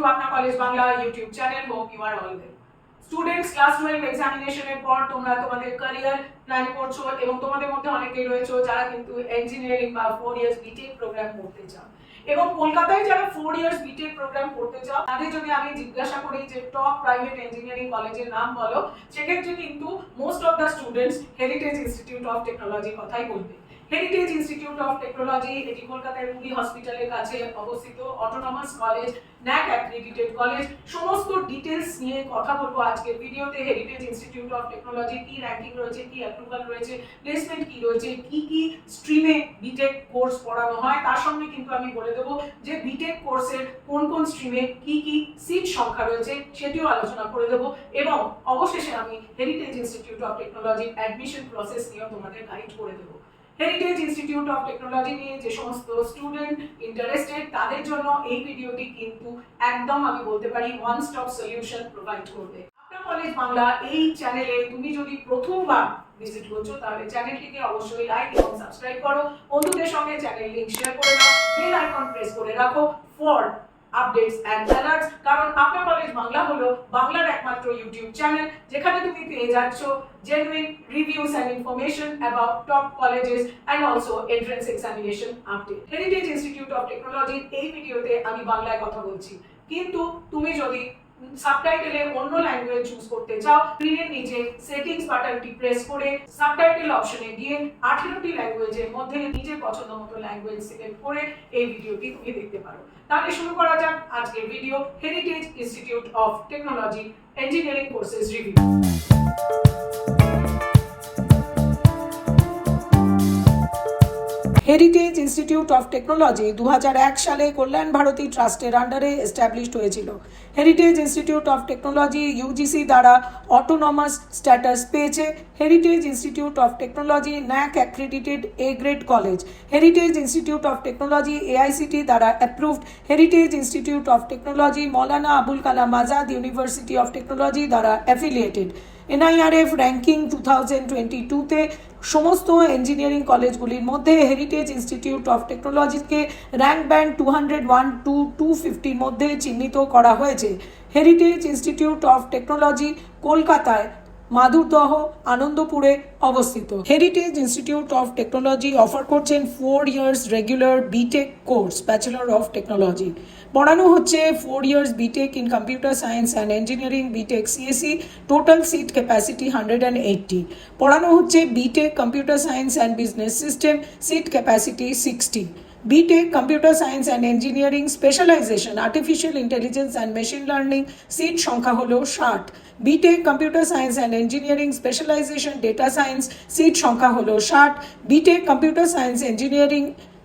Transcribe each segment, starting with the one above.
to Apna College Bangla YouTube channel. Hope you are all well. Students class 12 examination এর পর তোমরা তোমাদের career plan করছো এবং তোমাদের মধ্যে অনেকেই রয়েছে যারা কিন্তু ইঞ্জিনিয়ারিং বা 4 ইয়ার্স বিটেক প্রোগ্রাম করতে চাও এবং কলকাতায় যারা 4 ইয়ার্স বিটেক প্রোগ্রাম করতে চাও তাদের যদি আমি জিজ্ঞাসা করি যে টপ প্রাইভেট ইঞ্জিনিয়ারিং কলেজের নাম বলো সেক্ষেত্রে কিন্তু most of the students heritage institute of technology কথাই বলবে। হেরিটেজ ইনস্টিটিউট অফ টেকনোলজি এটি কলকাতার রুবি হসপিটালের কাছে অবস্থিত অটোনমাস কলেজ, ন্যাক অ্যাক্রেডিটেড কলেজ। সমস্ত ডিটেলস নিয়ে কথা বলবো আজকের ভিডিওতে। হেরিটেজ ইনস্টিটিউট অফ টেকনোলজি কি র্যাঙ্কিং রয়েছে, কি অ্যাপ্রুভাল রয়েছে, প্লেসমেন্ট কি রয়েছে, কি স্ট্রিমে বিটেক কোর্স পড়ানো হয়, তার সঙ্গে কিন্তু আমি বলে দেবো যে বিটেক কোর্সের কোন স্ট্রিমে কি সিট সংখ্যা রয়েছে সেটিও আলোচনা করে দেবো এবং অবশেষে আমি হেরিটেজ ইনস্টিটিউট অফ টেকনোলজির অ্যাডমিশন প্রসেস নিয়েও তোমাদের গাইড করে দেবো। হেরিটেজ ইনস্টিটিউট অফ টেকনোলজি নিয়ে যে সমস্ত স্টুডেন্ট ইন্টারেস্টেড তাদের জন্য এই ভিডিওটি কিন্তু একদম আমি বলতে পারি ওয়ান স্টপ সলিউশন প্রোভাইড করবে। আপনার কলেজ বাংলা এই চ্যানেলে তুমি যদি প্রথমবার ভিজিট করছো তাহলে চ্যানেলটিকে অবশ্যই লাইক এবং সাবস্ক্রাইব করো, বন্ধুদের সঙ্গে চ্যানেল লিংক শেয়ার করে দাও, বেল আইকন প্রেস করে রাখো ফর আপডেটস এন্ড অ্যালার্টস। কারণ আপনার কলেজ বাংলা হলো বাংলার একমাত্র ইউটিউব চ্যানেল যেখানে তুমি পেয়ে যাচ্ছ genuine reviews and information about top colleges and also entrance examination update. Heritage Institute of Technology এই ভিডিওতে আমি বাংলায় কথা বলছি, কিন্তু তুমি যদি সাবটাইটেলে অন্য ল্যাঙ্গুয়েজ চুজ করতে চাও স্ক্রিনের নিচে সেটিংস বাটনটি প্রেস করে সাবটাইটেল অপশনে গিয়ে 18টি ল্যাঙ্গুয়েজের মধ্যে নিজের পছন্দ মতো ল্যাঙ্গুয়েজ সিলেক্ট করে এই ভিডিওটি তুমি দেখতে পারো। তাহলে শুরু করা যাক আজকের video, heritage institute of technology engineering courses review. Heritage institute of technology 2001 সালে কল্যাণ ভারতী ট্রাস্টের আন্ডারে এস্টাবলিশড হয়েছিল। Heritage institute of technology UGC দ্বারা অটোনমাস স্ট্যাটাস পেয়েছে। Heritage institute of technology NAAC accredited A grade college. Heritage institute of technology AICTE দ্বারা approved. Heritage institute of technology Maulana Abul Kalam Azad university of technology দ্বারা affiliated. NIRF ranking 2022-তে সমস্ত engineering কলেজগুলির মধ্যে heritage institute of টেকনোলজিকে rank band 201 to 250 মধ্যে চিহ্নিত করা হয়েছে। হেরিটেজ ইনস্টিটিউট অফ টেকনোলজি কলকাতায় মাধুরদহ আনন্দপুরে অবস্থিত। Heritage institute of technology offer করছেন 4 years regular BTech course, bachelor of technology. পড়ানো হচ্ছে 4 years BTech in computer science and engineering, BTech CSC, total seat capacity 180। পড়ানো হচ্ছে BTech computer science and business system, seat capacity 60। BTech computer science and engineering specialisation artificial intelligence and machine learning, seat সংখ্যা হলো 60। BTech computer science and engineering specialisation data science, seat সংখ্যা হলো 60। BTech computer science engineering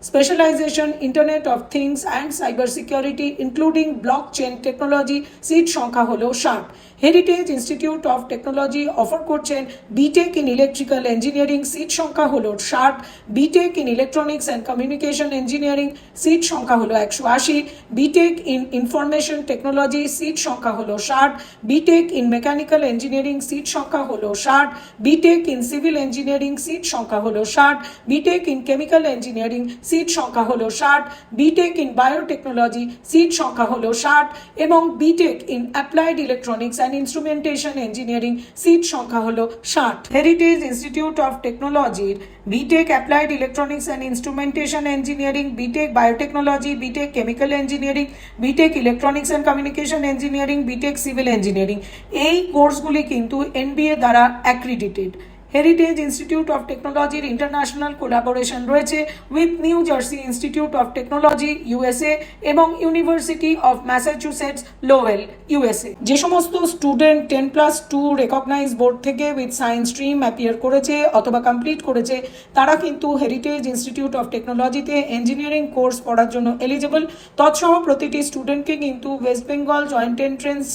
specialisation internet of things and cyber security including blockchain technology, seat সংখ্যা হলো 60। Heritage institute of technology offer করছেন BTech in electrical engineering, seat সংখ্যা হলো 60। BTech in electronics and communication engineering, seat সংখ্যা হলো 180। BTech in information technology, seat সংখ্যা হলো 60। BTech in mechanical engineering, seat সংখ্যা হলো 60। BTech in civil engineering, seat সংখ্যা হলো 60। BTech in chemical engineering, seat সংখ্যা হলো 60। বিটেক ইন বায়োটেকনোলজি, সিট সংখ্যা হলো 60 এবং BTech in applied electronics and instrumentation engineering, seat সংখ্যা হলো 60। হেরিটেজ ইনস্টিটিউট অফ টেকনোলজির BTech applied electronics and instrumentation engineering, BTech biotechnology, BTech chemical engineering, BTech electronics and communication engineering, BTech civil engineering এই কোর্সগুলি কিন্তু NBA দ্বারা accredited. Heritage institute of টেকনোলজির international collaboration রয়েছে with New Jersey institute of technology USA এবং university of Massachusetts Lowell USA। যে সমস্ত student 10+2 recognise board থেকে উইথ সায়েন্স স্ট্রিম অ্যাপিয়ার করেছে অথবা কমপ্লিট করেছে তারা কিন্তু হেরিটেজ ইনস্টিটিউট অফ টেকনোলজিতে ইঞ্জিনিয়ারিং কোর্স পড়ার জন্য এলিজিবল। তৎসহ প্রতিটি স্টুডেন্টকে কিন্তু West Bengal joint entrance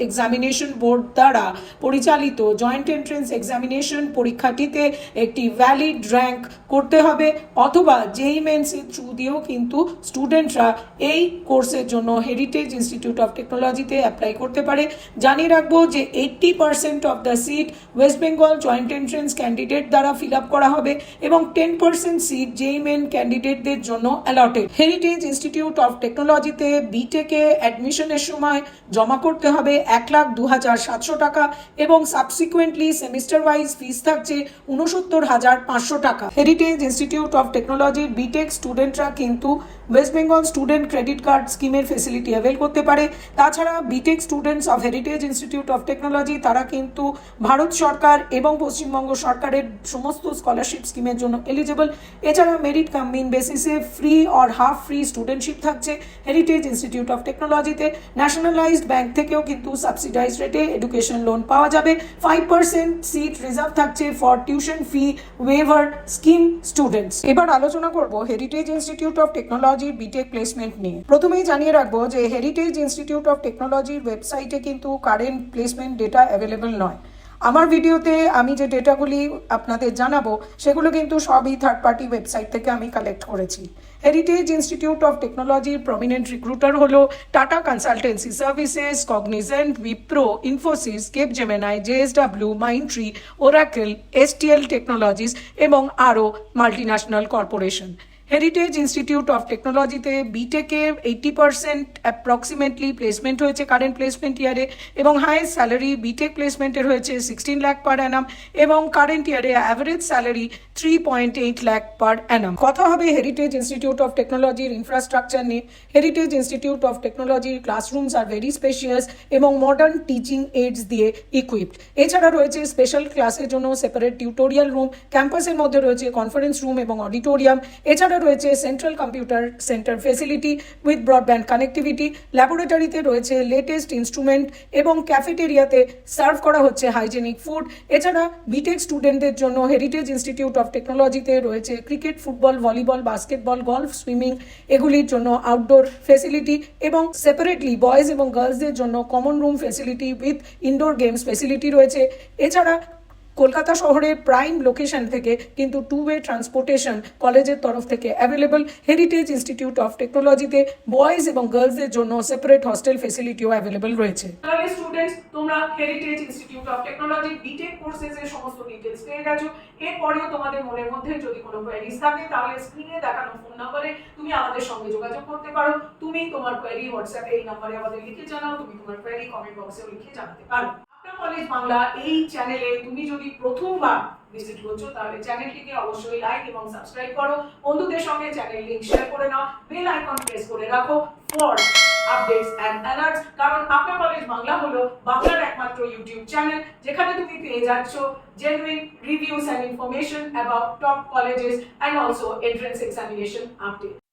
examination board দ্বারা পরিচালিত জয়েন্ট এন্ট্রেন্স এক্সামিনেশন পরীক্ষাটিতে একটি ভ্যালিড র্যাঙ্ক করতে হবে, অথবা জেইই মেন্সের থ্রু দিয়েও কিন্তু স্টুডেন্টরা এই কোর্সের জন্য হেরিটেজ ইনস্টিটিউট অফ টেকনোলজিতে অ্যাপ্লাই করতে পারে। জানিয়ে রাখবো যে 80% of the seat West Bengal joint entrance candidate দ্বারা ফিল আপ করা হবে এবং 10% সিট জেইই মেন ক্যান্ডিডেটদের জন্য অ্যালটেড। হেরিটেজ ইনস্টিটিউট অফ টেকনোলজিতে বিটেকে অ্যাডমিশনের সময় জমা করতে হবে 1,02,700 টাকা এবং সাবসিকুয়েন্টলি সেমিস্টার ওয়াইজ ফিস থাকছে 69,500 টাকা। হেরিটেজ ইনস্টিটিউট অফ টেকনোলজির বিটেক স্টুডেন্টরা কিন্তু West Bengal student credit card স্কিমের ফেসিলিটি অ্যাভেল করতে পারে। তাছাড়া BTech students of heritage institute of technology তারা কিন্তু ভারত সরকার এবং পশ্চিমবঙ্গ সরকারের সমস্ত স্কলারশিপ স্কিমের জন্য এলিজিবল। এছাড়া মেরিট কাম মিন বেসিসে free or half free studentship থাকছে হেরিটেজ ইনস্টিটিউট অফ টেকনোলজিতে। ন্যাশনালাইজড ব্যাংক থেকেও কিন্তু সাবসিডাইজ রেটে এডুকেশন লোন পাওয়া যাবে। 5% সিট রিজার্ভ থাকছে for tuition fee waiver scheme students. এবার আলোচনা করব হেরিটেজ ইনস্টিটিউট অফ টেকনোলজির বিটেক প্লেসমেন্ট নিয়ে। প্রথমেই জানিয়ে রাখবো যে হেরিটেজ ইনস্টিটিউট অফ টেকনোলজির ওয়েবসাইটে কিন্তু কারেন্ট প্লেসমেন্ট ডেটা অ্যাভেলেবল নয়। আমার ভিডিওতে আমি যে ডেটাগুলি আপনাদের জানাবো সেগুলো কিন্তু সবই থার্ড পার্টি ওয়েবসাইট থেকে আমি কালেক্ট করেছি। হেরিটেজ ইনস্টিটিউট অফ টেকনোলজির প্রমিনেন্ট রিক্রুটার হলো Tata Consultancy Services, Cognizant, Wipro, Infosys, Capgemini, JSW, Mindtree, Oracle, STL Technologies এবং আরও multinational corporation. Heritage institute of টেকনোলজিতে বিটেকে 80% অ্যাপ্রক্সিমেটলি প্লেসমেন্ট হয়েছে কারেন্ট প্লেসমেন্ট ইয়ারে এবং হাইয়েস্ট স্যালারি বিটেক প্লেসমেন্টের হয়েছে 16 লাখ পার অ্যানাম এবং কারেন্ট ইয়ারে অ্যাভারেজ স্যালারি 3.8 লাখ পার অ্যানাম। কথা হবে হেরিটেজ ইনস্টিটিউট অফ টেকনোলজির ইনফ্রাস্ট্রাকচার নিয়ে। হেরিটেজ ইনস্টিটিউট অফ টেকনোলজির ক্লাসরুমস আর ভেরি স্পেশিয়াস এবং মডার্ন টিচিং এইডস দিয়ে ইকুইপড। এছাড়া রয়েছে স্পেশাল ক্লাসের জন্য সেপারেট টিউটোরিয়াল রুম, ক্যাম্পাসের মধ্যে রয়েছে কনফারেন্স রুম এবং অডিটোরিয়াম। এছাড়া রয়েছে central computer centre facility with broadband connectivity. ল্যাবরেটরিতে রয়েছে লেটেস্ট ইনস্ট্রুমেন্ট এবং ক্যাফেটেরিয়াতে সার্ভ করা হচ্ছে হাইজেনিক ফুড। এছাড়া বিটেক স্টুডেন্টদের জন্য হেরিটেজ ইনস্টিটিউট অফ টেকনোলজিতে রয়েছে cricket, football, volleyball, basketball, golf, swimming এগুলির জন্য আউটডোর ফেসিলিটি এবং সেপারেটলি বয়েজ এবং গার্লসদের জন্য common room facility with indoor games facility রয়েছে। এছাড়া কলকাতা শহরের প্রাইম লোকেশন থেকে কিন্তু 2-ওয়ে ট্রান্সপোর্টেশন কলেজের তরফ থেকে অ্যাভেলেবল। হেরিটেজ ইনস্টিটিউট অফ টেকনোলজিতে বয়েজ এবং গার্লসদের জন্য সেপারেট হস্টেল ফেসিলিটিও অ্যাভেলেবল রয়েছে। তাহলে স্টুডেন্টস, তোমরা heritage institute of technology BTech courses এর সমস্ত ডিটেইলস পেয়ে গেছো। এরপরেও তোমাদের মনের মধ্যে যদি কোনো কোয়েরিজ থাকে তাহলে স্ক্রিনে দেখানো ফোন নম্বরে তুমি আমাদের সঙ্গে যোগাযোগ করতে পারো। তুমি তোমার কোয়েরি হোয়াটসঅ্যাপে এই নম্বরে আমাদের লিখে জানাও, তুমি তোমার কোয়েরি কমেন্ট বক্সেও লিখে জানাতে পারো। কলেজ বাংলা এই চ্যানেলে তুমি যদি প্রথমবার ভিজিট করছো তাহলে চ্যানেলটিকে অবশ্যই লাইক এবং সাবস্ক্রাইব করো, বন্ধুদের সঙ্গে চ্যানেল লিংক শেয়ার করে নাও, বেল আইকন প্রেস করে রাখো ফর আপডেটস এন্ড অ্যালার্টস। কারণ আপনার কলেজ বাংলা হলো বাংলার একমাত্র ইউটিউব চ্যানেল যেখানে তুমি পেয়ে যাচ্ছ genuine reviews and information about top colleges and also entrance examination update.